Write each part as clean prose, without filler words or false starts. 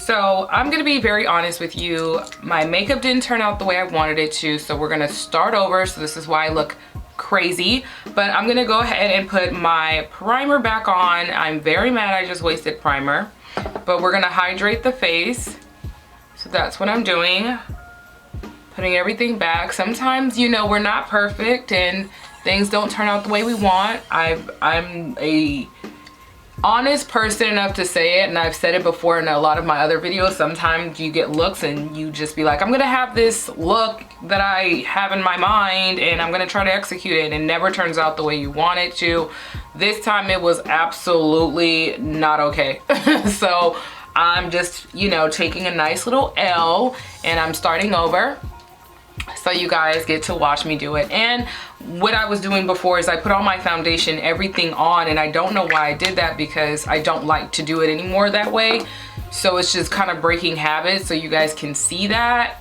So I'm gonna be very honest with you. My makeup didn't turn out the way I wanted it to, so we're gonna start over. So this is why I look crazy, but I'm gonna go ahead and put my primer back on. I'm very mad I just wasted primer, but we're gonna hydrate the face. So that's what I'm doing. Putting everything back. Sometimes, you know, we're not perfect and things don't turn out the way we want. I'm a honest person enough to say it, and I've said it before in a lot of my other videos. Sometimes you get looks and you just be like, I'm gonna have this look that I have in my mind and I'm gonna try to execute it, and it never turns out the way you want it to. This time it was absolutely not okay. So I'm just, you know, taking a nice little L and I'm starting over. So you guys get to watch me do it. And what I was doing before is I put all my foundation, everything on, and I don't know why I did that because I don't like to do it anymore that way. So it's just kind of breaking habit, so you guys can see that.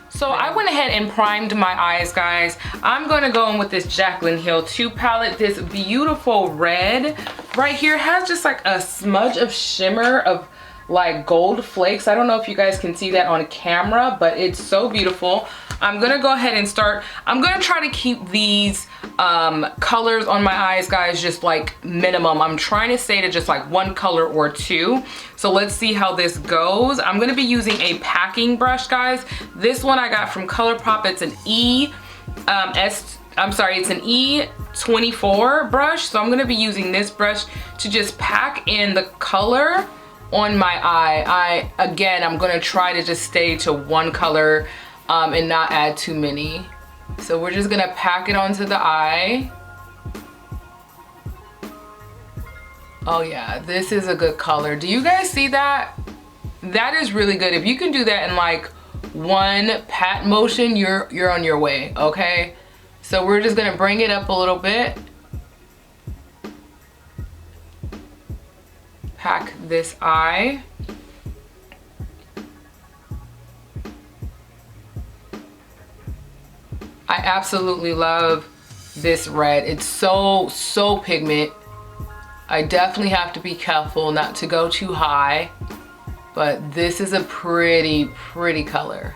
So I went ahead and primed my eyes, guys. I'm gonna go in with this Jaclyn Hill 2 palette. This beautiful red right here has just like a smudge of shimmer of like gold flakes. I don't know if you guys can see that on camera, but it's so beautiful. I'm gonna go ahead and start. I'm gonna try to keep these colors on my eyes, guys, just like minimum. I'm trying to stay to just like one color or two. So let's see how this goes. I'm gonna be using a packing brush, guys. This one I got from ColourPop. It's an it's an E24 brush. So I'm gonna be using this brush to just pack in the color on my eye. Again, I'm gonna try to just stay to one color and not add too many. So we're just gonna pack it onto the eye. Oh yeah, this is a good color. Do you guys see that? That is really good. If you can do that in like one pat motion, you're on your way, okay? So we're just gonna bring it up a little bit. Pack this eye. I absolutely love this red. It's so pigment. I definitely have to be careful not to go too high, but this is a pretty color.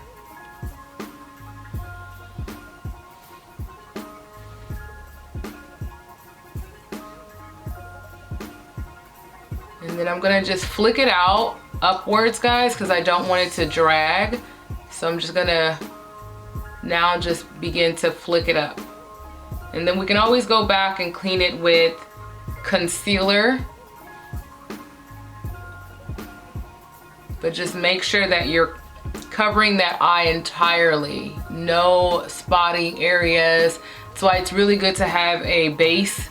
And then I'm gonna just flick it out upwards, guys, because I don't want it to drag. So I'm just gonna now just begin to flick it up. And then we can always go back and clean it with concealer. But just make sure that you're covering that eye entirely. No spotting areas. That's why it's really good to have a base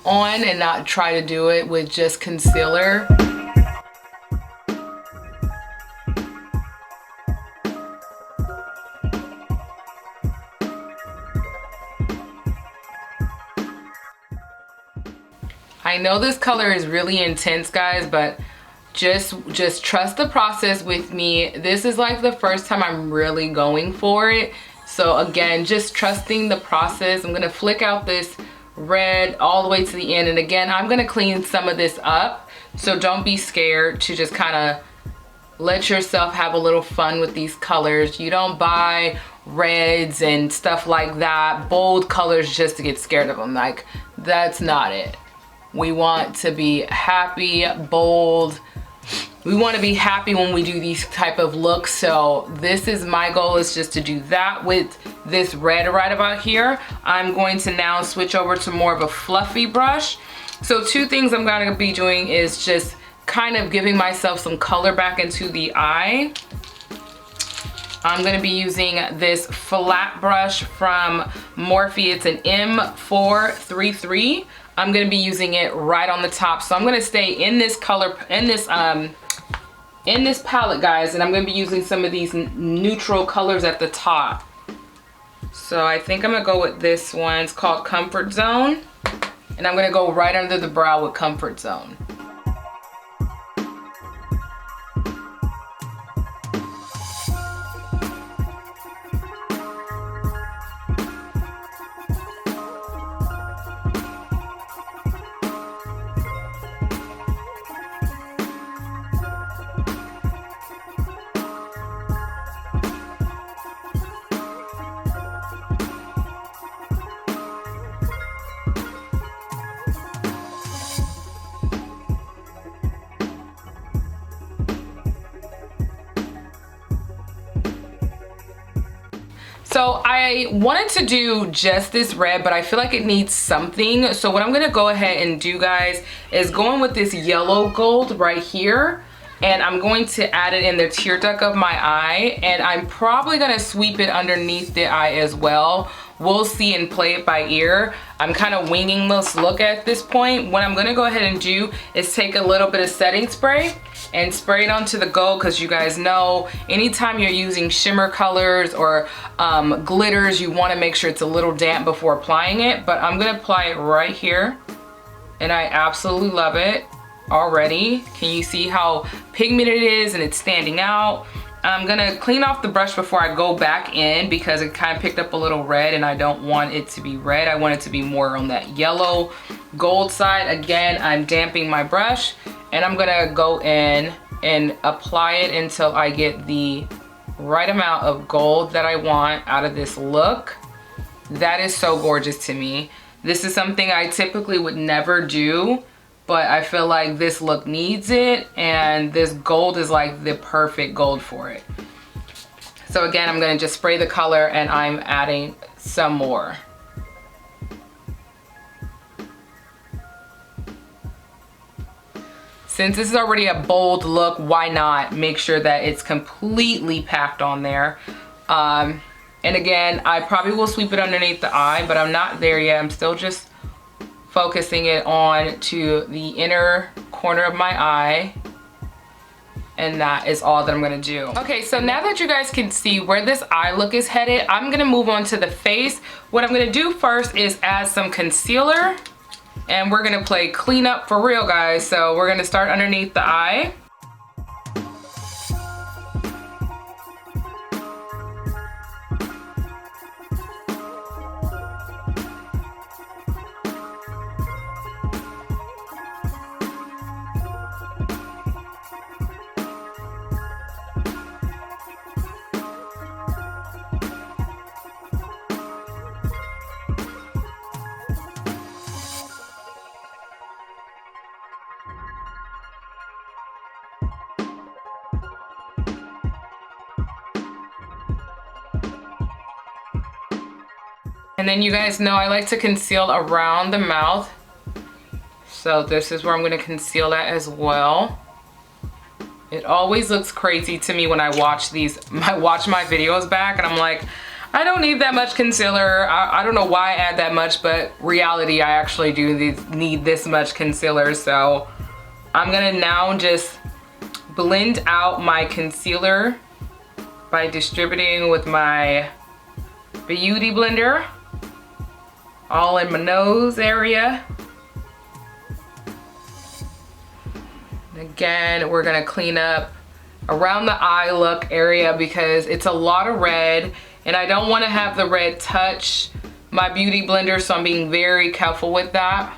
on and not try to do it with just concealer. I know this color is really intense, guys, but just trust the process with me. This is like the first time I'm really going for it. So again, just trusting the process. I'm gonna flick out this red all the way to the end. And again, I'm gonna clean some of this up. So don't be scared to just kind of let yourself have a little fun with these colors. You don't buy reds and stuff like that, bold colors, just to get scared of them. Like, that's not it. We want to be happy, bold. We want to be happy when we do these type of looks. So this is my goal, is just to do that with this red right about here. I'm going to now switch over to more of a fluffy brush. So two things I'm going to be doing is just kind of giving myself some color back into the eye. I'm going to be using this flat brush from Morphe. It's an M433. I'm going to be using it right on the top. So I'm going to stay in this color, in this palette, guys, and I'm going to be using some of these neutral colors at the top. So I think I'm going to go with this one. It's called Comfort Zone, and I'm going to go right under the brow with Comfort Zone. So I wanted to do just this red, but I feel like it needs something. So what I'm gonna go ahead and do, guys, is go in with this yellow gold right here. And I'm going to add it in the tear duct of my eye. And I'm probably gonna sweep it underneath the eye as well. We'll see and play it by ear. I'm kind of winging this look at this point. What I'm gonna go ahead and do is take a little bit of setting spray and spray it onto the gold, because you guys know anytime you're using shimmer colors or glitters, you want to make sure it's a little damp before applying it. But I'm gonna apply it right here, and I absolutely love it already. Can you see how pigmented it is and it's standing out? I'm gonna clean off the brush before I go back in, because it kind of picked up a little red and I don't want it to be red. I want it to be more on that yellow gold side. Again, I'm damping my brush and I'm gonna go in and apply it until I get the right amount of gold that I want out of this look. That is so gorgeous to me. This is something I typically would never do, but I feel like this look needs it, and this gold is like the perfect gold for it. So again, I'm gonna just spray the color and I'm adding some more. Since this is already a bold look, why not make sure that it's completely packed on there? And again, I probably will sweep it underneath the eye, but I'm not there yet. I'm still just focusing it on to the inner corner of my eye, and that is all that I'm gonna do. Okay, so now that you guys can see where this eye look is headed, I'm gonna move on to the face. What I'm gonna do first is add some concealer, and we're gonna play cleanup for real, guys. So we're gonna start underneath the eye. And then you guys know I like to conceal around the mouth. So this is where I'm gonna conceal that as well. It always looks crazy to me when I watch my videos back, and I'm like, I don't need that much concealer. I don't know why I add that much, but reality, I actually do need this much concealer. So I'm gonna now just blend out my concealer by distributing with my beauty blender all in my nose area. Again, we're gonna clean up around the eye look area because it's a lot of red and I don't wanna have the red touch my beauty blender, so I'm being very careful with that.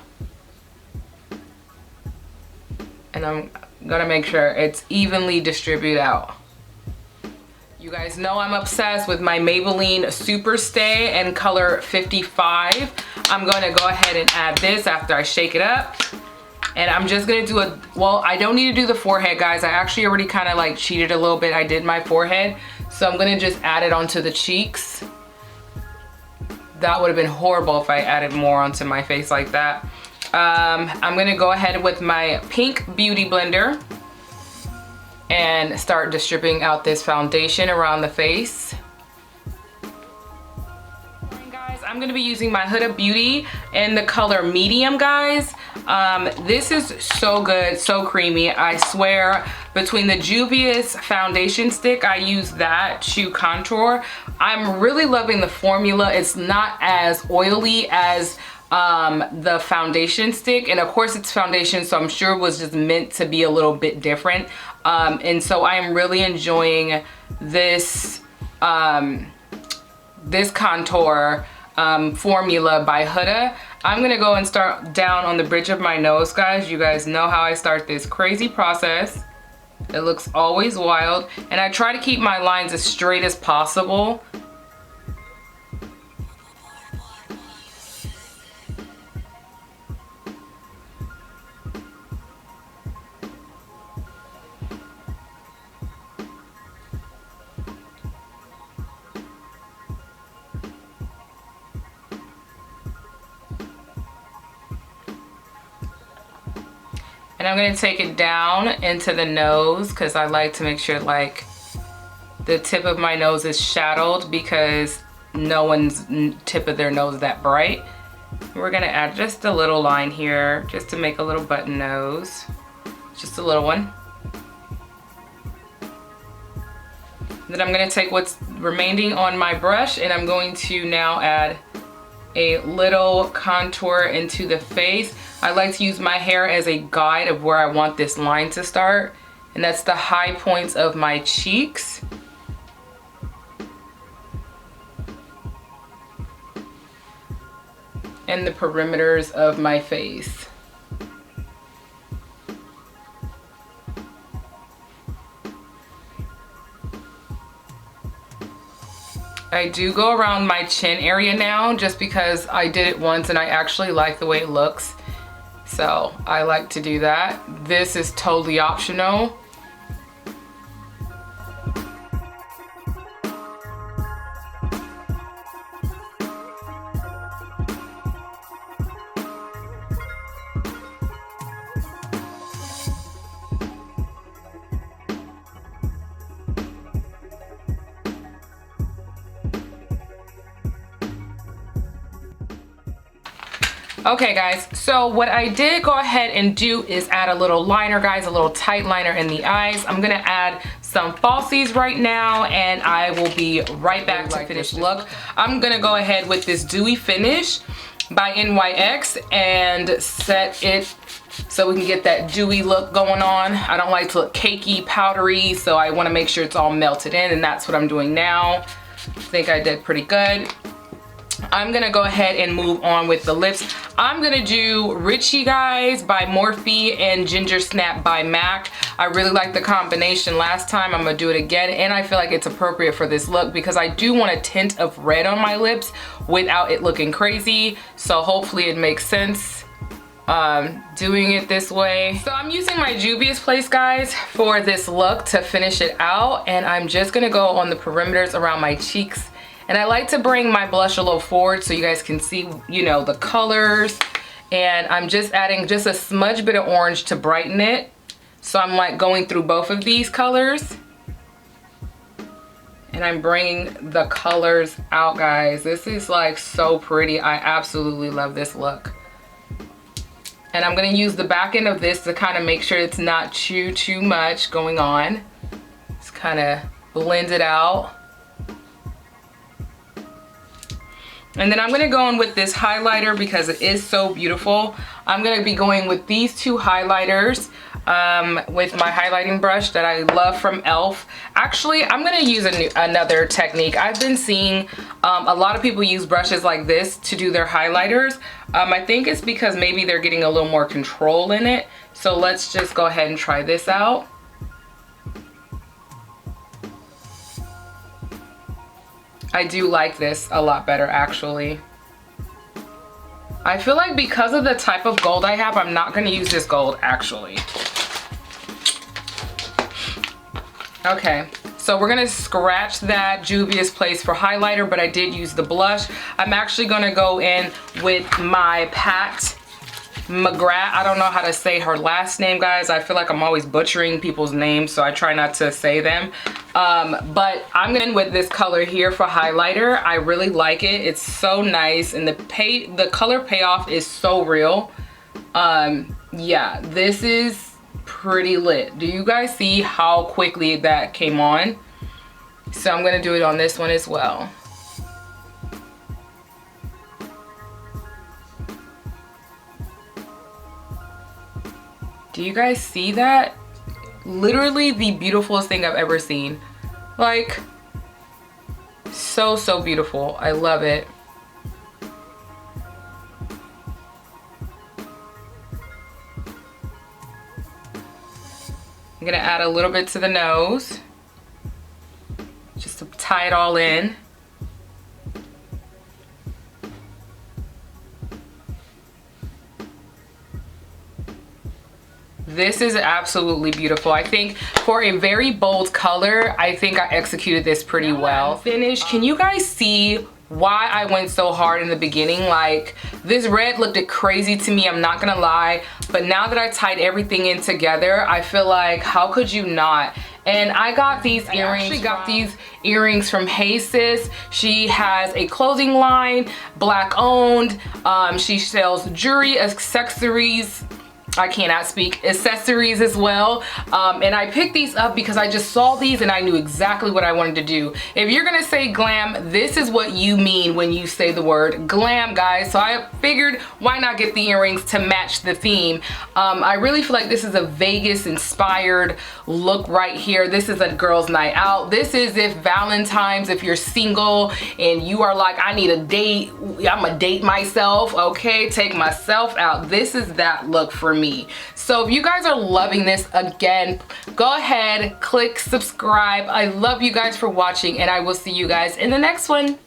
And I'm gonna make sure it's evenly distributed out. You guys know I'm obsessed with my Maybelline Super Stay in color 55. I'm gonna go ahead and add this after I shake it up. And I'm just gonna do well, I don't need to do the forehead, guys. I actually already kind of like cheated a little bit. I did my forehead. So I'm gonna just add it onto the cheeks. That would have been horrible if I added more onto my face like that. I'm gonna go ahead with my pink beauty blender and start distributing out this foundation around the face. Guys, I'm gonna be using my Huda Beauty in the color medium, guys. This is so good, so creamy. I swear, between the Juvias foundation stick, I use that to contour. I'm really loving the formula. It's not as oily as the foundation stick, and of course it's foundation, so I'm sure it was just meant to be a little bit different. And so I am really enjoying this this contour formula by Huda. I'm gonna go and start down on the bridge of my nose, guys. You guys know how I start this crazy process. It looks always wild, and I try to keep my lines as straight as possible. And I'm gonna take it down into the nose because I like to make sure like the tip of my nose is shadowed because no one's tip of their nose is that bright. We're gonna add just a little line here just to make a little button nose. Just a little one. Then I'm gonna take what's remaining on my brush and I'm going to now add a little contour into the face. I like to use my hair as a guide of where I want this line to start. And that's the high points of my cheeks. And the perimeters of my face. I do go around my chin area now just because I did it once and I actually like the way it looks. So I like to do that. This is totally optional. Okay guys, so what I did go ahead and do is add a little liner, guys, a little tight liner in the eyes. I'm gonna add some falsies right now and I will be right back to finish look. I'm gonna go ahead with this Dewy Finish by NYX and set it so we can get that dewy look going on. I don't like to look cakey, powdery, so I wanna make sure it's all melted in, and that's what I'm doing now. I think I did pretty good. I'm gonna go ahead and move on with the lips. I'm gonna do Richie, guys, by Morphe and Ginger Snap by MAC. I really like the combination last time. I'm gonna do it again, and I feel like it's appropriate for this look because I do want a tint of red on my lips without it looking crazy. So hopefully it makes sense doing it this way. So I'm using my Juvias Place, guys, for this look to finish it out, and I'm just gonna go on the perimeters around my cheeks. And I like to bring my blush a little forward so you guys can see, you know, the colors. And I'm just adding just a smudge bit of orange to brighten it. So I'm like going through both of these colors. And I'm bringing the colors out, guys. This is like so pretty. I absolutely love this look. And I'm gonna use the back end of this to kind of make sure it's not too much going on. Just kind of blend it out. And then I'm gonna go in with this highlighter because it is so beautiful. I'm gonna be going with these two highlighters with my highlighting brush that I love from e.l.f. Actually, I'm gonna use another technique. I've been seeing a lot of people use brushes like this to do their highlighters. I think it's because maybe they're getting a little more control in it. So let's just go ahead and try this out. I do like this a lot better, actually. I feel like because of the type of gold I have, I'm not gonna use this gold, actually. Okay, so we're gonna scratch that Juvias Place for highlighter, but I did use the blush. I'm actually gonna go in with my Pat McGrath. I don't know how to say her last name, guys. I feel like I'm always butchering people's names, so I try not to say them. But I'm in with this color here for highlighter. I really like it. It's so nice, and the color payoff is so real. Yeah, this is pretty lit. Do you guys see how quickly that came on? So I'm gonna do it on this one as well. Do you guys see that? Literally the beautifulest thing I've ever seen. Like, so beautiful. I love it. I'm gonna add a little bit to the nose, just to tie it all in. This is absolutely beautiful. I think for a very bold color, I think I executed this pretty well. Finish. Can you guys see why I went so hard in the beginning. Like, this red looked crazy to me, I'm not gonna lie, but now that I tied everything in together, I feel like, how could you not? And I got these earrings. I actually got these earrings from Hey Sis. She has a clothing line, black owned. She sells jewelry, accessories. I cannot speak, accessories as well. And I picked these up because I just saw these and I knew exactly what I wanted to do. If you're gonna say glam, this is what you mean when you say the word glam, guys. So I figured, why not get the earrings to match the theme? I really feel like this is a Vegas inspired look right here. This is a girls' night out. This is if Valentine's, if you're single and you are like, I need a date, I'm gonna date myself, okay? Take myself out. This is that look for me. So if you guys are loving this, again, go ahead, click subscribe. I love you guys for watching, and I will see you guys in the next one.